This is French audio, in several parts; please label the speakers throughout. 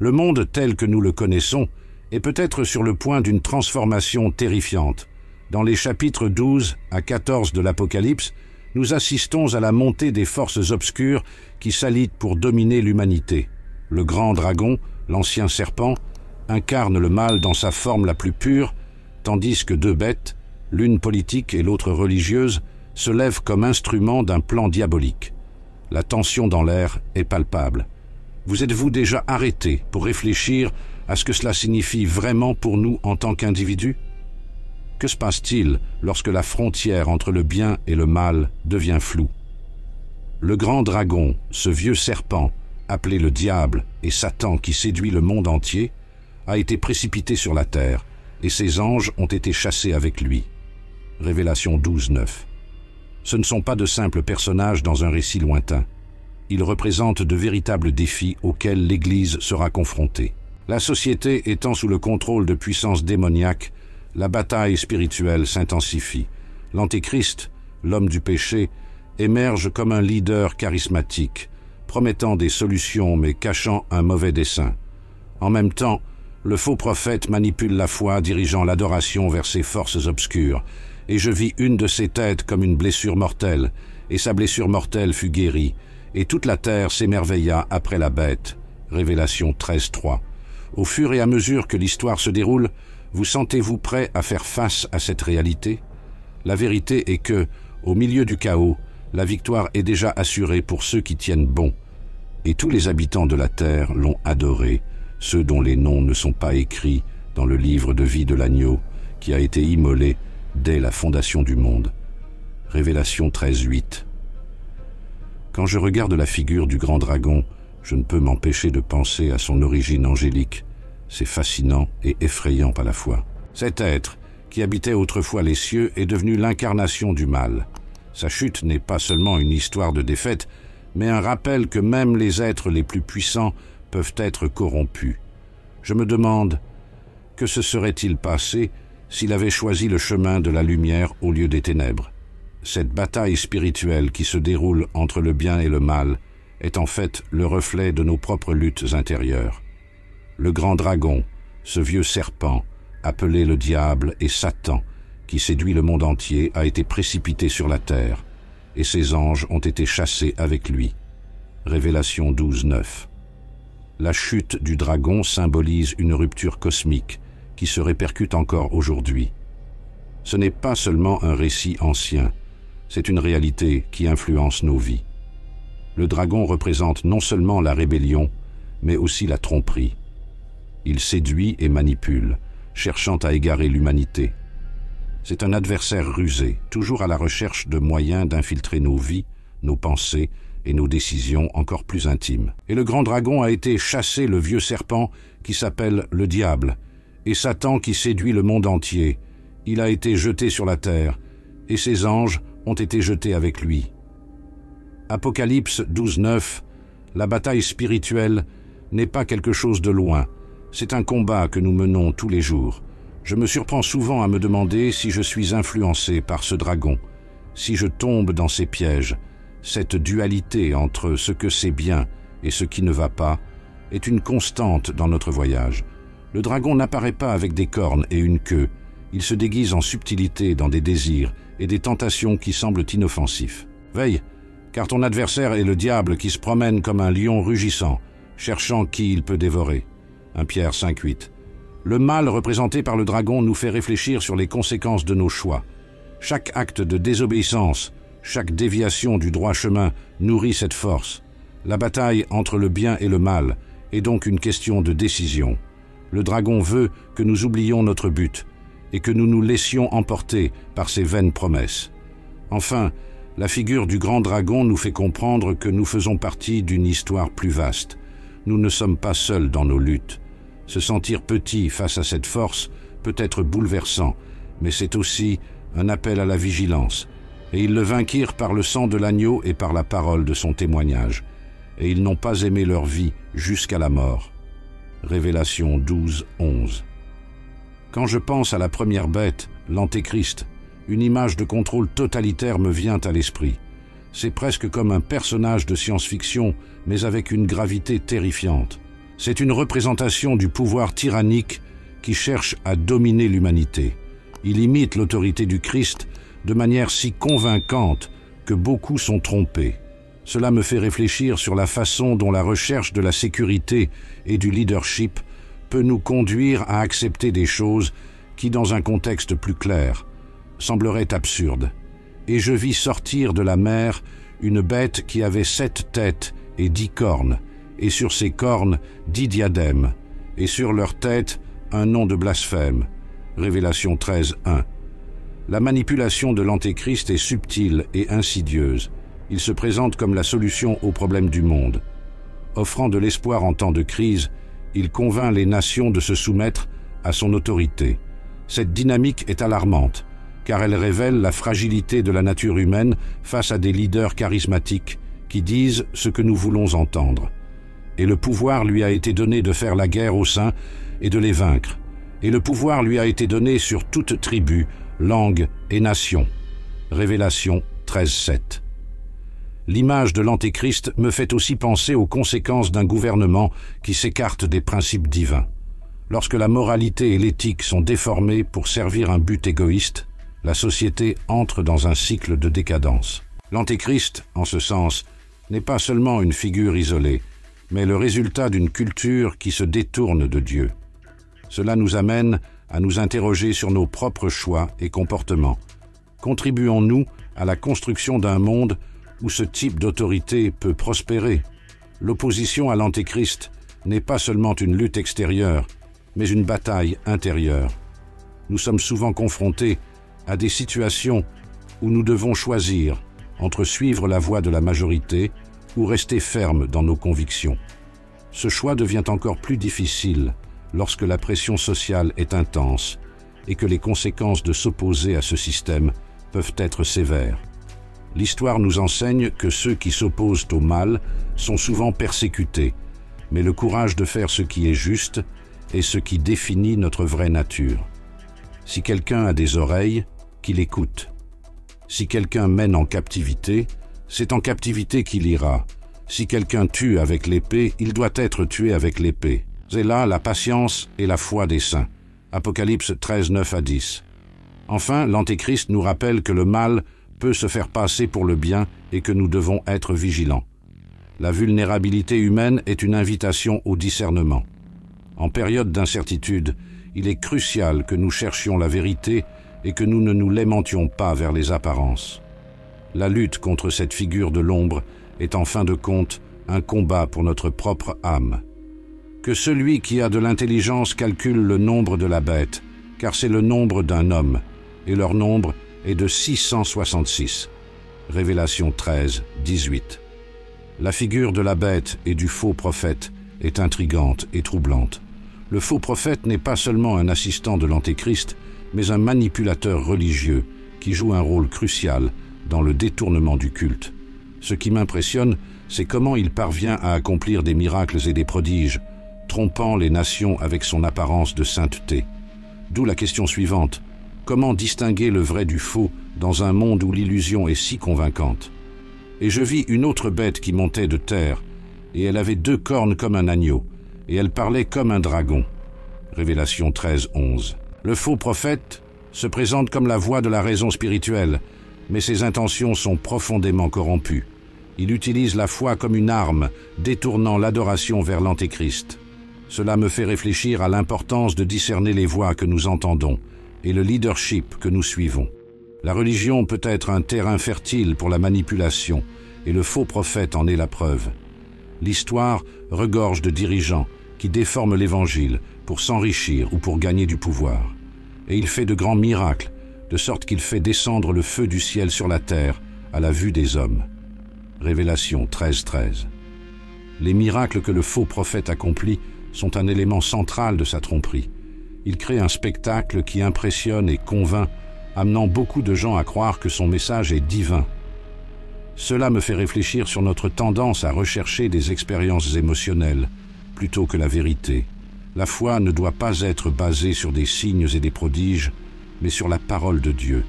Speaker 1: Le monde tel que nous le connaissons est peut-être sur le point d'une transformation terrifiante. Dans les chapitres 12 à 14 de l'Apocalypse, nous assistons à la montée des forces obscures qui s'allient pour dominer l'humanité. Le grand dragon, l'ancien serpent, incarne le mal dans sa forme la plus pure, tandis que deux bêtes, l'une politique et l'autre religieuse, se lèvent comme instruments d'un plan diabolique. La tension dans l'air est palpable. Vous êtes-vous déjà arrêté pour réfléchir à ce que cela signifie vraiment pour nous en tant qu'individus? Que se passe-t-il lorsque la frontière entre le bien et le mal devient floue? Le grand dragon, ce vieux serpent, appelé le diable et Satan qui séduit le monde entier, a été précipité sur la terre, et ses anges ont été chassés avec lui. Révélation 12:9. Ce ne sont pas de simples personnages dans un récit lointain. Ils représentent de véritables défis auxquels l'Église sera confrontée. La société étant sous le contrôle de puissances démoniaques, la bataille spirituelle s'intensifie. L'Antéchrist, l'homme du péché, émerge comme un leader charismatique, promettant des solutions mais cachant un mauvais dessein. En même temps, le faux prophète manipule la foi, dirigeant l'adoration vers ses forces obscures. Et je vis une de ses têtes comme une blessure mortelle, et sa blessure mortelle fut guérie, et toute la terre s'émerveilla après la bête. Révélation 13:3. Au fur et à mesure que l'histoire se déroule, vous sentez-vous prêt à faire face à cette réalité? La vérité est que, au milieu du chaos, la victoire est déjà assurée pour ceux qui tiennent bon. Et tous les habitants de la terre l'ont adoré, ceux dont les noms ne sont pas écrits dans le livre de vie de l'agneau, qui a été immolé dès la fondation du monde. Révélation 13:8. Quand je regarde la figure du grand dragon, je ne peux m'empêcher de penser à son origine angélique. C'est fascinant et effrayant à la fois. Cet être, qui habitait autrefois les cieux, est devenu l'incarnation du mal. Sa chute n'est pas seulement une histoire de défaite, mais un rappel que même les êtres les plus puissants peuvent être corrompus. Je me demande, que se serait-il passé s'il avait choisi le chemin de la lumière au lieu des ténèbres? Cette bataille spirituelle qui se déroule entre le bien et le mal est en fait le reflet de nos propres luttes intérieures. Le grand dragon, ce vieux serpent, appelé le diable et Satan, qui séduit le monde entier, a été précipité sur la terre, et ses anges ont été chassés avec lui. Révélation 12:9. La chute du dragon symbolise une rupture cosmique qui se répercute encore aujourd'hui. Ce n'est pas seulement un récit ancien, c'est une réalité qui influence nos vies. Le dragon représente non seulement la rébellion, mais aussi la tromperie. Il séduit et manipule, cherchant à égarer l'humanité. C'est un adversaire rusé, toujours à la recherche de moyens d'infiltrer nos vies, nos pensées et nos décisions encore plus intimes. Et le grand dragon a été chassé, le vieux serpent qui s'appelle le diable, et Satan qui séduit le monde entier. Il a été jeté sur la terre, et ses anges ont été jetés avec lui. Apocalypse 12:9, la bataille spirituelle n'est pas quelque chose de loin, c'est un combat que nous menons tous les jours. Je me surprends souvent à me demander si je suis influencé par ce dragon, si je tombe dans ses pièges. Cette dualité entre ce que c'est bien et ce qui ne va pas est une constante dans notre voyage. Le dragon n'apparaît pas avec des cornes et une queue, il se déguise en subtilité dans des désirs et des tentations qui semblent inoffensifs. Veille, car ton adversaire est le diable qui se promène comme un lion rugissant, cherchant qui il peut dévorer. 1 Pierre 5:8. Le mal représenté par le dragon nous fait réfléchir sur les conséquences de nos choix. Chaque acte de désobéissance, chaque déviation du droit chemin nourrit cette force. La bataille entre le bien et le mal est donc une question de décision. Le dragon veut que nous oublions notre but et que nous nous laissions emporter par ses vaines promesses. Enfin, la figure du grand dragon nous fait comprendre que nous faisons partie d'une histoire plus vaste. Nous ne sommes pas seuls dans nos luttes. Se sentir petit face à cette force peut être bouleversant, mais c'est aussi un appel à la vigilance. Et ils le vainquirent par le sang de l'agneau et par la parole de son témoignage. Et ils n'ont pas aimé leur vie jusqu'à la mort. Révélation 12:11. Quand je pense à la première bête, l'Antéchrist, une image de contrôle totalitaire me vient à l'esprit. C'est presque comme un personnage de science-fiction, mais avec une gravité terrifiante. C'est une représentation du pouvoir tyrannique qui cherche à dominer l'humanité. Il imite l'autorité du Christ de manière si convaincante que beaucoup sont trompés. Cela me fait réfléchir sur la façon dont la recherche de la sécurité et du leadership peut nous conduire à accepter des choses qui, dans un contexte plus clair, sembleraient absurdes. Et je vis sortir de la mer une bête qui avait 7 têtes et 10 cornes, et sur ces cornes 10 diadèmes, et sur leurs têtes un nom de blasphème. Révélation 13:1. La manipulation de l'Antéchrist est subtile et insidieuse. Il se présente comme la solution aux problèmes du monde. Offrant de l'espoir en temps de crise, il convainc les nations de se soumettre à son autorité. Cette dynamique est alarmante, car elle révèle la fragilité de la nature humaine face à des leaders charismatiques qui disent ce que nous voulons entendre. Et le pouvoir lui a été donné de faire la guerre aux saints et de les vaincre. Et le pouvoir lui a été donné sur toute tribu, langue et nation. Révélation 13:7. L'image de l'Antéchrist me fait aussi penser aux conséquences d'un gouvernement qui s'écarte des principes divins. Lorsque la moralité et l'éthique sont déformées pour servir un but égoïste, la société entre dans un cycle de décadence. L'Antéchrist, en ce sens, n'est pas seulement une figure isolée, mais le résultat d'une culture qui se détourne de Dieu. Cela nous amène à nous interroger sur nos propres choix et comportements. Contribuons-nous à la construction d'un monde où ce type d'autorité peut prospérer? L'opposition à l'Antéchrist n'est pas seulement une lutte extérieure, mais une bataille intérieure. Nous sommes souvent confrontés à des situations où nous devons choisir entre suivre la voie de la majorité ou rester ferme dans nos convictions. Ce choix devient encore plus difficile lorsque la pression sociale est intense et que les conséquences de s'opposer à ce système peuvent être sévères. L'histoire nous enseigne que ceux qui s'opposent au mal sont souvent persécutés, mais le courage de faire ce qui est juste est ce qui définit notre vraie nature. Si quelqu'un a des oreilles, qu'il écoute. Si quelqu'un mène en captivité, c'est en captivité qu'il ira. Si quelqu'un tue avec l'épée, il doit être tué avec l'épée. C'est là la patience et la foi des saints. Apocalypse 13:9-10. Enfin, l'Antéchrist nous rappelle que le mal peut se faire passer pour le bien et que nous devons être vigilants. La vulnérabilité humaine est une invitation au discernement. En période d'incertitude, il est crucial que nous cherchions la vérité et que nous ne nous lamentions pas vers les apparences. La lutte contre cette figure de l'ombre est en fin de compte un combat pour notre propre âme. Que celui qui a de l'intelligence calcule le nombre de la bête, car c'est le nombre d'un homme, et leur nombre est de 666. Révélation 13:18. La figure de la bête et du faux prophète est intrigante et troublante. Le faux prophète n'est pas seulement un assistant de l'Antéchrist, mais un manipulateur religieux qui joue un rôle crucial dans le détournement du culte. Ce qui m'impressionne, c'est comment il parvient à accomplir des miracles et des prodiges, trompant les nations avec son apparence de sainteté. D'où la question suivante: comment distinguer le vrai du faux dans un monde où l'illusion est si convaincante? Et je vis une autre bête qui montait de terre, et elle avait 2 cornes comme un agneau, et elle parlait comme un dragon. Révélation 13:11. Le faux prophète se présente comme la voix de la raison spirituelle, mais ses intentions sont profondément corrompues. Il utilise la foi comme une arme, détournant l'adoration vers l'Antéchrist. Cela me fait réfléchir à l'importance de discerner les voix que nous entendons et le leadership que nous suivons. La religion peut être un terrain fertile pour la manipulation, et le faux prophète en est la preuve. L'histoire regorge de dirigeants qui déforment l'Évangile pour s'enrichir ou pour gagner du pouvoir. Et il fait de grands miracles, de sorte qu'il fait descendre le feu du ciel sur la terre à la vue des hommes. Révélation 13:13. Les miracles que le faux prophète accomplit sont un élément central de sa tromperie. Il crée un spectacle qui impressionne et convainc, amenant beaucoup de gens à croire que son message est divin. Cela me fait réfléchir sur notre tendance à rechercher des expériences émotionnelles plutôt que la vérité. La foi ne doit pas être basée sur des signes et des prodiges, mais sur la parole de Dieu.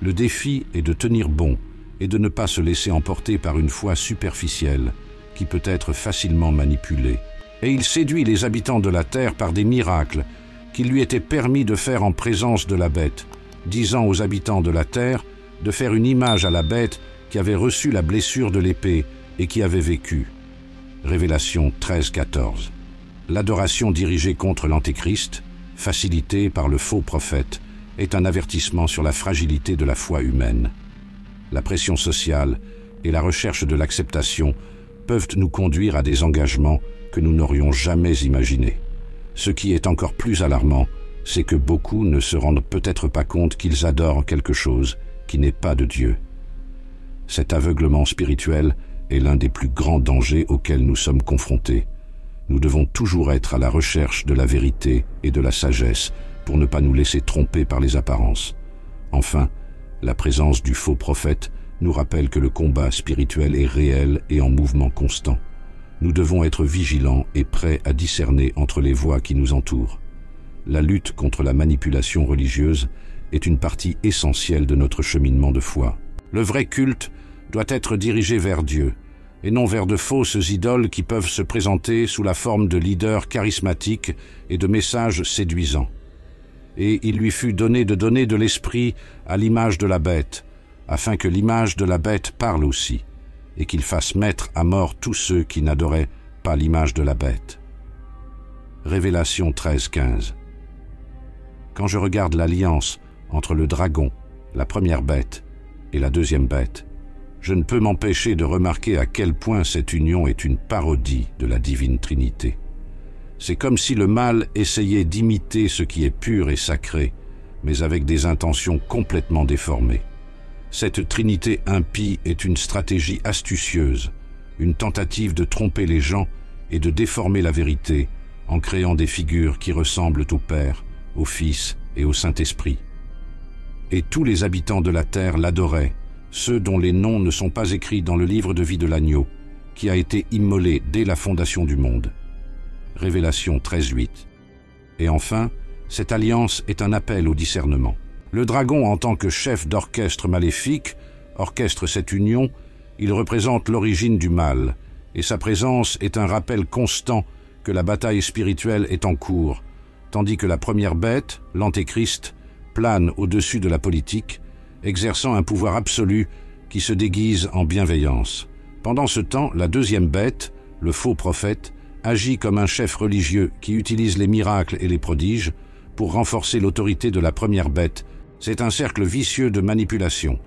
Speaker 1: Le défi est de tenir bon et de ne pas se laisser emporter par une foi superficielle qui peut être facilement manipulée. et il séduit les habitants de la terre par des miracles qu'il lui était permis de faire en présence de la bête, disant aux habitants de la terre de faire une image à la bête qui avait reçu la blessure de l'épée et qui avait vécu. Révélation 13-14. L'adoration dirigée contre l'Antéchrist, facilitée par le faux prophète, est un avertissement sur la fragilité de la foi humaine. La pression sociale et la recherche de l'acceptation peuvent nous conduire à des engagements que nous n'aurions jamais imaginés. Ce qui est encore plus alarmant, c'est que beaucoup ne se rendent peut-être pas compte qu'ils adorent quelque chose qui n'est pas de Dieu. Cet aveuglement spirituel est l'un des plus grands dangers auxquels nous sommes confrontés. Nous devons toujours être à la recherche de la vérité et de la sagesse pour ne pas nous laisser tromper par les apparences. Enfin, la présence du faux prophète nous rappelle que le combat spirituel est réel et en mouvement constant. Nous devons être vigilants et prêts à discerner entre les voies qui nous entourent. La lutte contre la manipulation religieuse est une partie essentielle de notre cheminement de foi. Le vrai culte doit être dirigé vers Dieu, et non vers de fausses idoles qui peuvent se présenter sous la forme de leaders charismatiques et de messages séduisants. Et il lui fut donné de l'esprit à l'image de la bête, afin que l'image de la bête parle aussi, et qu'il fasse mettre à mort tous ceux qui n'adoraient pas l'image de la bête. Révélation 13-15. Quand je regarde l'alliance entre le dragon, la première bête, et la deuxième bête, je ne peux m'empêcher de remarquer à quel point cette union est une parodie de la divine Trinité. C'est comme si le mal essayait d'imiter ce qui est pur et sacré, mais avec des intentions complètement déformées. Cette Trinité impie est une stratégie astucieuse, une tentative de tromper les gens et de déformer la vérité en créant des figures qui ressemblent au Père, au Fils et au Saint-Esprit. Et tous les habitants de la terre l'adoraient, ceux dont les noms ne sont pas écrits dans le livre de vie de l'agneau, qui a été immolé dès la fondation du monde. Révélation 13-8. Et enfin, cette alliance est un appel au discernement. Le dragon, en tant que chef d'orchestre maléfique, orchestre cette union, il représente l'origine du mal, et sa présence est un rappel constant que la bataille spirituelle est en cours, tandis que la première bête, l'Antéchrist, plane au-dessus de la politique, exerçant un pouvoir absolu qui se déguise en bienveillance. Pendant ce temps, la deuxième bête, le faux prophète, agit comme un chef religieux qui utilise les miracles et les prodiges pour renforcer l'autorité de la première bête. C'est un cercle vicieux de manipulation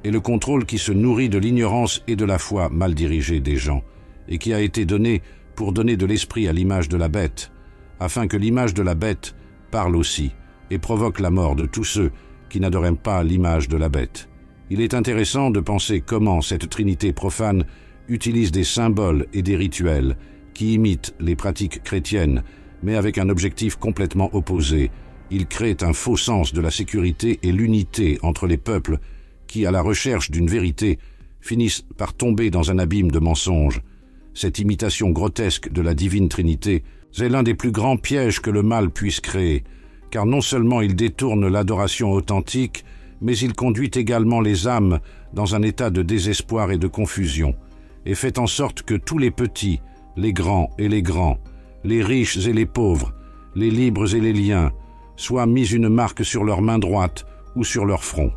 Speaker 1: et le contrôle qui se nourrit de l'ignorance et de la foi mal dirigée des gens et qui a été donné pour donner de l'esprit à l'image de la bête, afin que l'image de la bête parle aussi et provoque la mort de tous ceux qui n'adoraient pas l'image de la bête. Il est intéressant de penser comment cette Trinité profane utilise des symboles et des rituels qui imitent les pratiques chrétiennes, mais avec un objectif complètement opposé. Il crée un faux sens de la sécurité et l'unité entre les peuples qui, à la recherche d'une vérité, finissent par tomber dans un abîme de mensonges. Cette imitation grotesque de la divine Trinité est l'un des plus grands pièges que le mal puisse créer, car non seulement il détourne l'adoration authentique, mais il conduit également les âmes dans un état de désespoir et de confusion, et fait en sorte que tous les petits, les grands et les grands, les riches et les pauvres, les libres et les liens, soient mis une marque sur leur main droite ou sur leur front.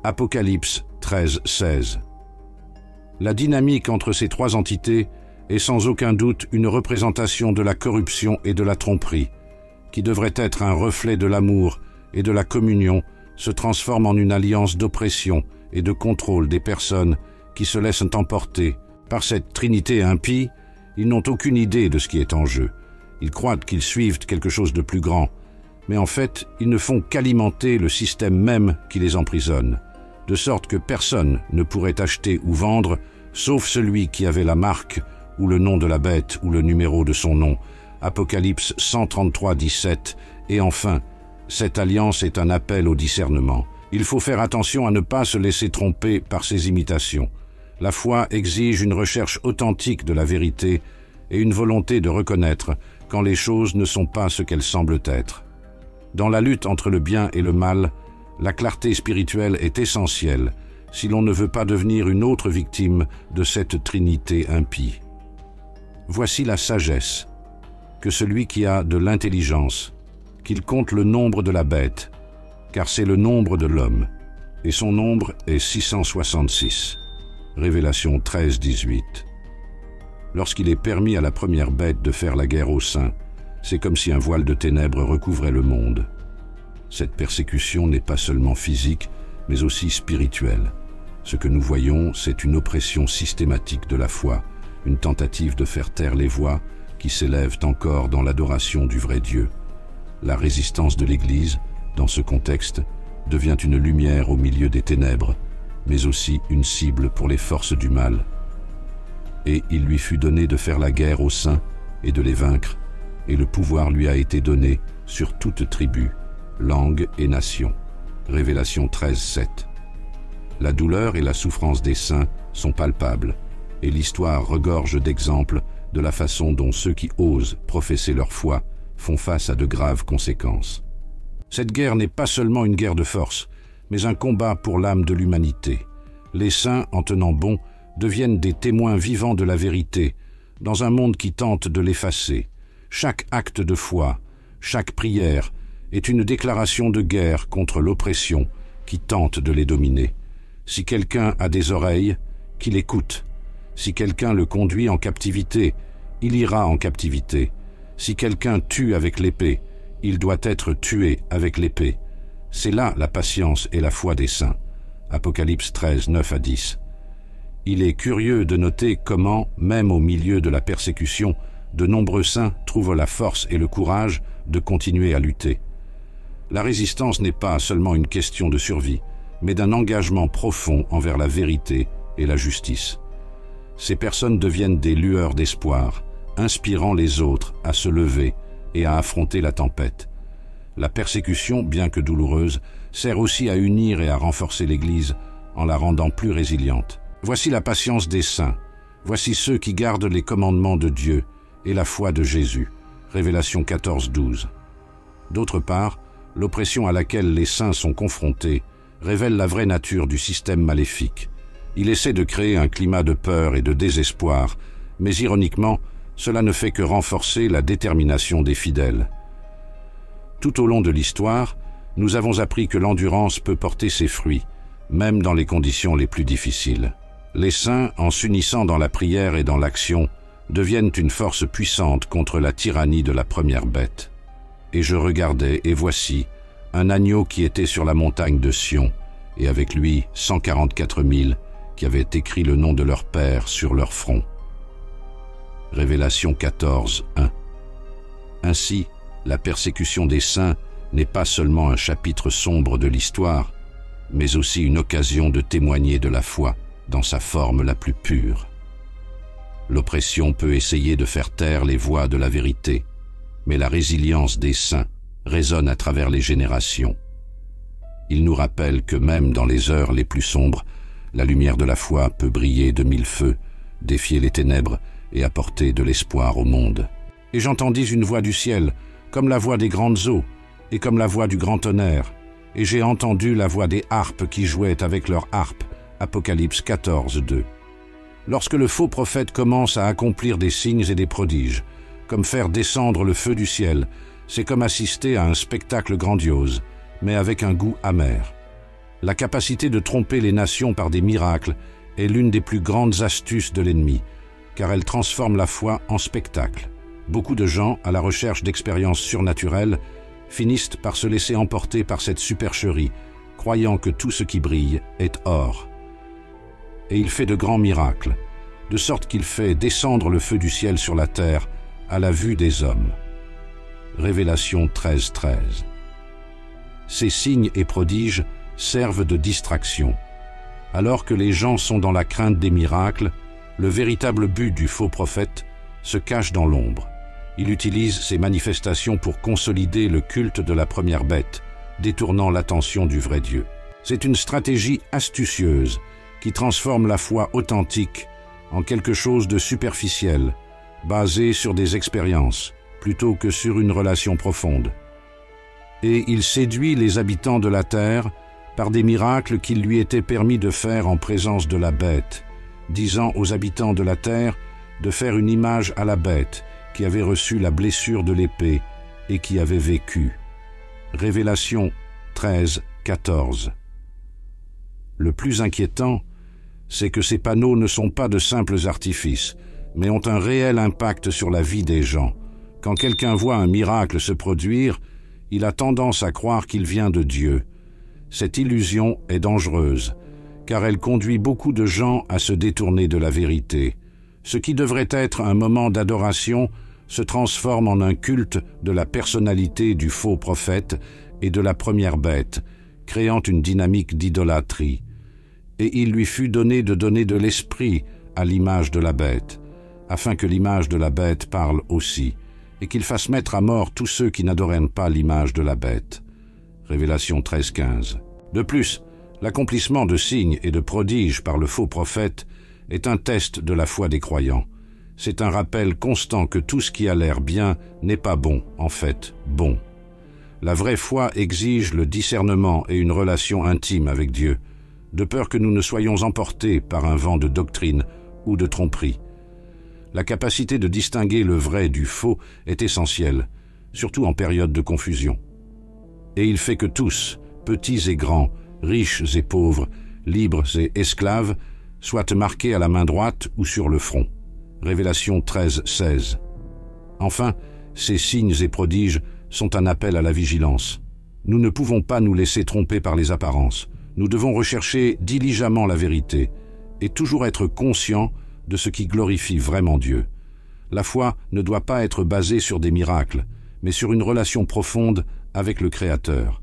Speaker 1: Apocalypse 13-16. La dynamique entre ces trois entités est sans aucun doute une représentation de la corruption et de la tromperie, qui devrait être un reflet de l'amour et de la communion, se transforme en une alliance d'oppression et de contrôle des personnes qui se laissent emporter par cette Trinité impie. Ils n'ont aucune idée de ce qui est en jeu. Ils croient qu'ils suivent quelque chose de plus grand, mais en fait, ils ne font qu'alimenter le système même qui les emprisonne, de sorte que personne ne pourrait acheter ou vendre, sauf celui qui avait la marque ou le nom de la bête ou le numéro de son nom. Apocalypse 133-17. Et enfin, cette alliance est un appel au discernement. Il faut faire attention à ne pas se laisser tromper par ces imitations. La foi exige une recherche authentique de la vérité et une volonté de reconnaître quand les choses ne sont pas ce qu'elles semblent être. Dans la lutte entre le bien et le mal, la clarté spirituelle est essentielle si l'on ne veut pas devenir une autre victime de cette Trinité impie. Voici la sagesse que celui qui a de l'intelligence, qu'il compte le nombre de la bête, car c'est le nombre de l'homme, et son nombre est 666. Révélation 13, 18. Lorsqu'il est permis à la première bête de faire la guerre aux saints, c'est comme si un voile de ténèbres recouvrait le monde. Cette persécution n'est pas seulement physique, mais aussi spirituelle. Ce que nous voyons, c'est une oppression systématique de la foi, une tentative de faire taire les voix qui s'élèvent encore dans l'adoration du vrai Dieu. La résistance de l'Église, dans ce contexte, devient une lumière au milieu des ténèbres, mais aussi une cible pour les forces du mal. Et il lui fut donné de faire la guerre aux saints et de les vaincre, et le pouvoir lui a été donné sur toute tribu, langue et nation. Révélation 13, 7. La douleur et la souffrance des saints sont palpables, et l'histoire regorge d'exemples de la façon dont ceux qui osent professer leur foi font face à de graves conséquences. Cette guerre n'est pas seulement une guerre de force, mais un combat pour l'âme de l'humanité. Les saints, en tenant bon, deviennent des témoins vivants de la vérité, dans un monde qui tente de l'effacer. Chaque acte de foi, chaque prière, est une déclaration de guerre contre l'oppression qui tente de les dominer. Si quelqu'un a des oreilles, qu'il écoute. Si quelqu'un le conduit en captivité, il ira en captivité. Si quelqu'un tue avec l'épée, il doit être tué avec l'épée. C'est là la patience et la foi des saints. Apocalypse 13, 9 à 10. Il est curieux de noter comment, même au milieu de la persécution, de nombreux saints trouvent la force et le courage de continuer à lutter. La résistance n'est pas seulement une question de survie, mais d'un engagement profond envers la vérité et la justice. Ces personnes deviennent des lueurs d'espoir, inspirant les autres à se lever et à affronter la tempête. La persécution, bien que douloureuse, sert aussi à unir et à renforcer l'Église en la rendant plus résiliente. Voici la patience des saints, voici ceux qui gardent les commandements de Dieu et la foi de Jésus. Révélation 14, 12. D'autre part, l'oppression à laquelle les saints sont confrontés révèle la vraie nature du système maléfique. Il essaie de créer un climat de peur et de désespoir, mais ironiquement, cela ne fait que renforcer la détermination des fidèles. Tout au long de l'histoire, nous avons appris que l'endurance peut porter ses fruits, même dans les conditions les plus difficiles. Les saints, en s'unissant dans la prière et dans l'action, deviennent une force puissante contre la tyrannie de la première bête. Et je regardais, et voici, un agneau qui était sur la montagne de Sion, et avec lui 144 000 qui avaient écrit le nom de leur Père sur leur front. Révélation 14, 1. Ainsi, la persécution des saints n'est pas seulement un chapitre sombre de l'histoire, mais aussi une occasion de témoigner de la foi dans sa forme la plus pure. L'oppression peut essayer de faire taire les voix de la vérité, mais la résilience des saints résonne à travers les générations. Il nous rappelle que même dans les heures les plus sombres, la lumière de la foi peut briller de mille feux, défier les ténèbres et apporter de l'espoir au monde. Et j'entendis une voix du ciel, comme la voix des grandes eaux, et comme la voix du grand tonnerre, et j'ai entendu la voix des harpes qui jouaient avec leurs harpes. Apocalypse 14, 2. Lorsque le faux prophète commence à accomplir des signes et des prodiges, comme faire descendre le feu du ciel, c'est comme assister à un spectacle grandiose, mais avec un goût amer. La capacité de tromper les nations par des miracles est l'une des plus grandes astuces de l'ennemi, car elle transforme la foi en spectacle. Beaucoup de gens, à la recherche d'expériences surnaturelles, finissent par se laisser emporter par cette supercherie, croyant que tout ce qui brille est or. Et il fait de grands miracles, de sorte qu'il fait descendre le feu du ciel sur la terre à la vue des hommes. Révélation 13, 13. Ces signes et prodiges servent de distraction. Alors que les gens sont dans la crainte des miracles, le véritable but du faux prophète se cache dans l'ombre. Il utilise ces manifestations pour consolider le culte de la première bête, détournant l'attention du vrai Dieu. C'est une stratégie astucieuse qui transforme la foi authentique en quelque chose de superficiel, basé sur des expériences, plutôt que sur une relation profonde. Et il séduit les habitants de la terre par des miracles qu'il lui était permis de faire en présence de la bête, disant aux habitants de la terre de faire une image à la bête, qui avait reçu la blessure de l'épée et qui avait vécu. Révélation 13, 14. Le plus inquiétant, c'est que ces panneaux ne sont pas de simples artifices, mais ont un réel impact sur la vie des gens. Quand quelqu'un voit un miracle se produire, il a tendance à croire qu'il vient de Dieu. Cette illusion est dangereuse, car elle conduit beaucoup de gens à se détourner de la vérité. Ce qui devrait être un moment d'adoration se transforme en un culte de la personnalité du faux prophète et de la première bête, créant une dynamique d'idolâtrie. Et il lui fut donné de donner de l'esprit à l'image de la bête, afin que l'image de la bête parle aussi, et qu'il fasse mettre à mort tous ceux qui n'adorèrent pas l'image de la bête. Révélation 13, 15. De plus, l'accomplissement de signes et de prodiges par le faux prophète est un test de la foi des croyants. C'est un rappel constant que tout ce qui a l'air bien n'est pas bon, en fait, bon. La vraie foi exige le discernement et une relation intime avec Dieu, de peur que nous ne soyons emportés par un vent de doctrine ou de tromperie. La capacité de distinguer le vrai du faux est essentielle, surtout en période de confusion. Et il fait que tous, petits et grands, riches et pauvres, libres et esclaves, soient marqués à la main droite ou sur le front. Révélation 13, 16. Enfin, ces signes et prodiges sont un appel à la vigilance. Nous ne pouvons pas nous laisser tromper par les apparences. Nous devons rechercher diligemment la vérité et toujours être conscients de ce qui glorifie vraiment Dieu. La foi ne doit pas être basée sur des miracles, mais sur une relation profonde avec le Créateur.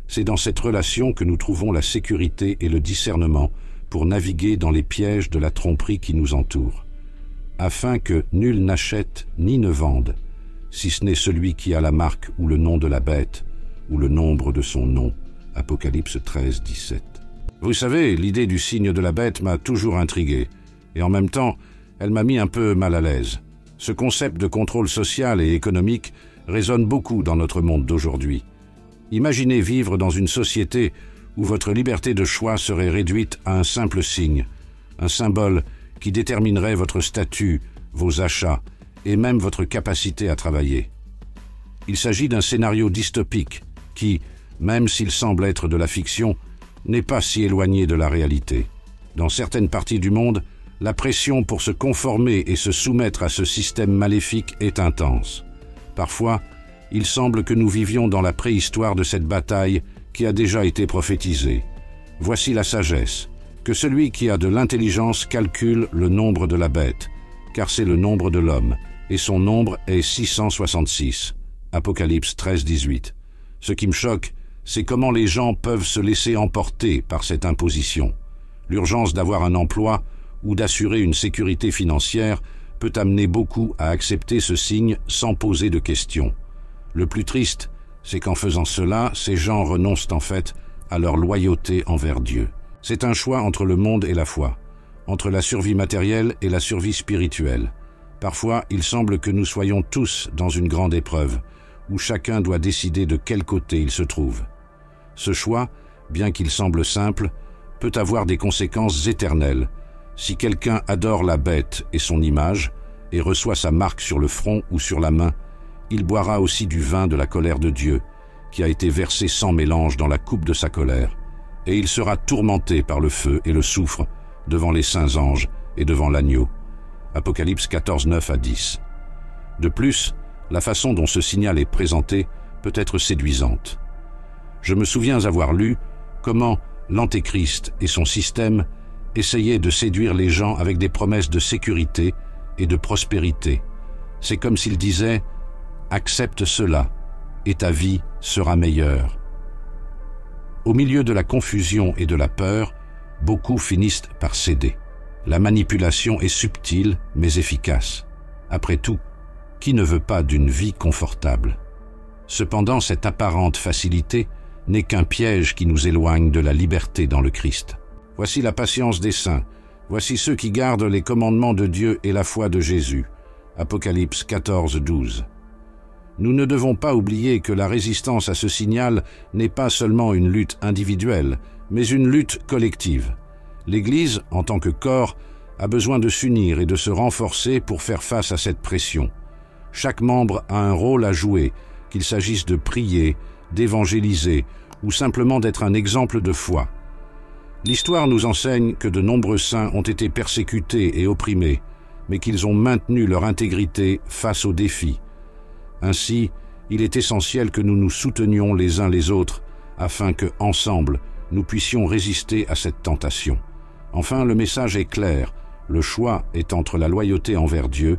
Speaker 1: C'est dans cette relation que nous trouvons la sécurité et le discernement pour naviguer dans les pièges de la tromperie qui nous entoure, afin que nul n'achète ni ne vende, si ce n'est celui qui a la marque ou le nom de la bête, ou le nombre de son nom. Apocalypse 13, 17. Vous savez, l'idée du signe de la bête m'a toujours intrigué, et en même temps, elle m'a mis un peu mal à l'aise. Ce concept de contrôle social et économique résonne beaucoup dans notre monde d'aujourd'hui. Imaginez vivre dans une société où votre liberté de choix serait réduite à un simple signe, un symbole qui déterminerait votre statut, vos achats et même votre capacité à travailler. Il s'agit d'un scénario dystopique qui, même s'il semble être de la fiction, n'est pas si éloigné de la réalité. Dans certaines parties du monde, la pression pour se conformer et se soumettre à ce système maléfique est intense. Parfois, il semble que nous vivions dans la préhistoire de cette bataille qui a déjà été prophétisée. Voici la sagesse, que celui qui a de l'intelligence calcule le nombre de la bête, car c'est le nombre de l'homme, et son nombre est 666. Apocalypse 13, 18. Ce qui me choque, c'est comment les gens peuvent se laisser emporter par cette imposition. L'urgence d'avoir un emploi ou d'assurer une sécurité financière peut amener beaucoup à accepter ce signe sans poser de questions. Le plus triste, c'est qu'en faisant cela, ces gens renoncent en fait à leur loyauté envers Dieu. C'est un choix entre le monde et la foi, entre la survie matérielle et la survie spirituelle. Parfois, il semble que nous soyons tous dans une grande épreuve, où chacun doit décider de quel côté il se trouve. Ce choix, bien qu'il semble simple, peut avoir des conséquences éternelles. Si quelqu'un adore la bête et son image, et reçoit sa marque sur le front ou sur la main, il boira aussi du vin de la colère de Dieu, qui a été versé sans mélange dans la coupe de sa colère, et il sera tourmenté par le feu et le soufre devant les saints anges et devant l'agneau. Apocalypse 14, 9 à 10. De plus, la façon dont ce signal est présenté peut être séduisante. Je me souviens avoir lu comment l'Antéchrist et son système essayaient de séduire les gens avec des promesses de sécurité et de prospérité. C'est comme s'il disait « Accepte cela, et ta vie sera meilleure ». Au milieu de la confusion et de la peur, beaucoup finissent par céder. La manipulation est subtile mais efficace. Après tout, qui ne veut pas d'une vie confortable? Cependant, cette apparente facilité n'est qu'un piège qui nous éloigne de la liberté dans le Christ. Voici la patience des saints. Voici ceux qui gardent les commandements de Dieu et la foi de Jésus. Apocalypse 14, 12. Nous ne devons pas oublier que la résistance à ce signal n'est pas seulement une lutte individuelle, mais une lutte collective. L'Église, en tant que corps, a besoin de s'unir et de se renforcer pour faire face à cette pression. Chaque membre a un rôle à jouer, qu'il s'agisse de prier, d'évangéliser ou simplement d'être un exemple de foi. L'histoire nous enseigne que de nombreux saints ont été persécutés et opprimés, mais qu'ils ont maintenu leur intégrité face aux défis. Ainsi, il est essentiel que nous nous soutenions les uns les autres afin que, ensemble, nous puissions résister à cette tentation. Enfin, le message est clair, le choix est entre la loyauté envers Dieu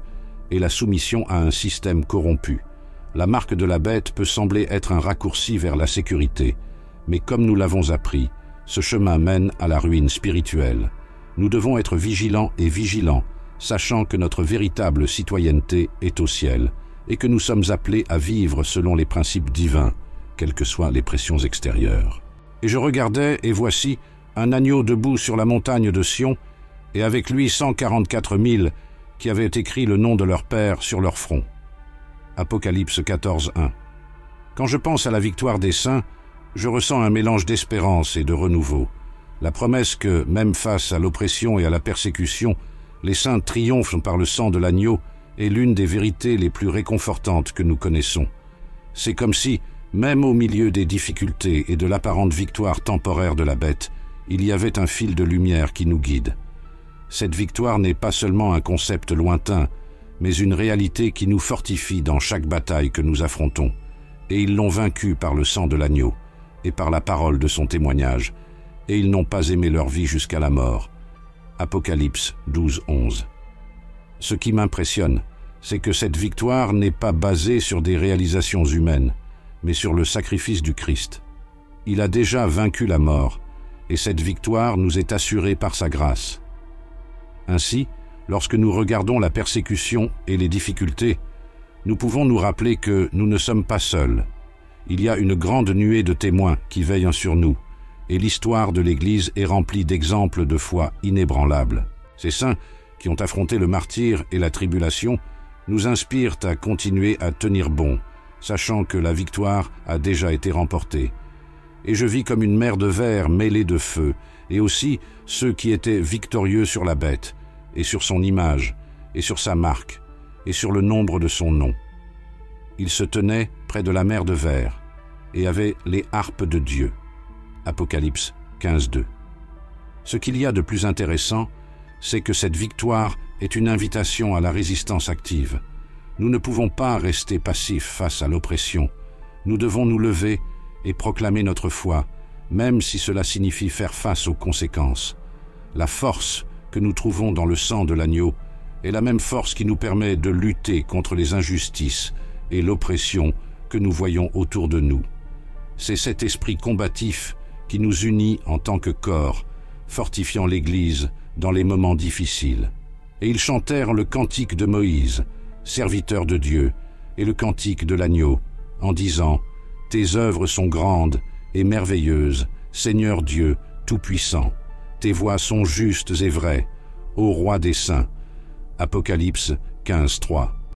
Speaker 1: et la soumission à un système corrompu. La marque de la bête peut sembler être un raccourci vers la sécurité, mais comme nous l'avons appris, ce chemin mène à la ruine spirituelle. Nous devons être vigilants et vigilants, sachant que notre véritable citoyenneté est au ciel et que nous sommes appelés à vivre selon les principes divins, quelles que soient les pressions extérieures. Et je regardais, et voici, un agneau debout sur la montagne de Sion, et avec lui 144 000 qui avaient écrit le nom de leur Père sur leur front. Apocalypse 14, 1. Quand je pense à la victoire des saints, je ressens un mélange d'espérance et de renouveau. La promesse que, même face à l'oppression et à la persécution, les saints triomphent par le sang de l'agneau est l'une des vérités les plus réconfortantes que nous connaissons. C'est comme si, même au milieu des difficultés et de l'apparente victoire temporaire de la bête, il y avait un fil de lumière qui nous guide. Cette victoire n'est pas seulement un concept lointain, mais une réalité qui nous fortifie dans chaque bataille que nous affrontons. Et ils l'ont vaincu par le sang de l'agneau et par la parole de son témoignage, et ils n'ont pas aimé leur vie jusqu'à la mort. Apocalypse 12, 11. Ce qui m'impressionne, c'est que cette victoire n'est pas basée sur des réalisations humaines, mais sur le sacrifice du Christ. Il a déjà vaincu la mort, et cette victoire nous est assurée par sa grâce. Ainsi, lorsque nous regardons la persécution et les difficultés, nous pouvons nous rappeler que nous ne sommes pas seuls. Il y a une grande nuée de témoins qui veillent sur nous, et l'histoire de l'Église est remplie d'exemples de foi inébranlables. Ces saints, qui ont affronté le martyre et la tribulation, nous inspirent à continuer à tenir bon, sachant que la victoire a déjà été remportée. Et je vis comme une mer de verre mêlée de feu, et aussi ceux qui étaient victorieux sur la bête, et sur son image, et sur sa marque, et sur le nombre de son nom. Ils se tenaient près de la mer de verre, et avaient les harpes de Dieu. Apocalypse 15, 2. Ce qu'il y a de plus intéressant, c'est que cette victoire est une invitation à la résistance active. Nous ne pouvons pas rester passifs face à l'oppression. Nous devons nous lever et proclamer notre foi, même si cela signifie faire face aux conséquences. La force que nous trouvons dans le sang de l'agneau est la même force qui nous permet de lutter contre les injustices et l'oppression que nous voyons autour de nous. C'est cet esprit combatif qui nous unit en tant que corps, fortifiant l'Église dans les moments difficiles. Et ils chantèrent le cantique de Moïse, serviteur de Dieu, et le cantique de l'agneau, en disant « Tes œuvres sont grandes et merveilleuses, Seigneur Dieu Tout-Puissant. Tes voies sont justes et vraies, ô Roi des saints. » Apocalypse 15, 3.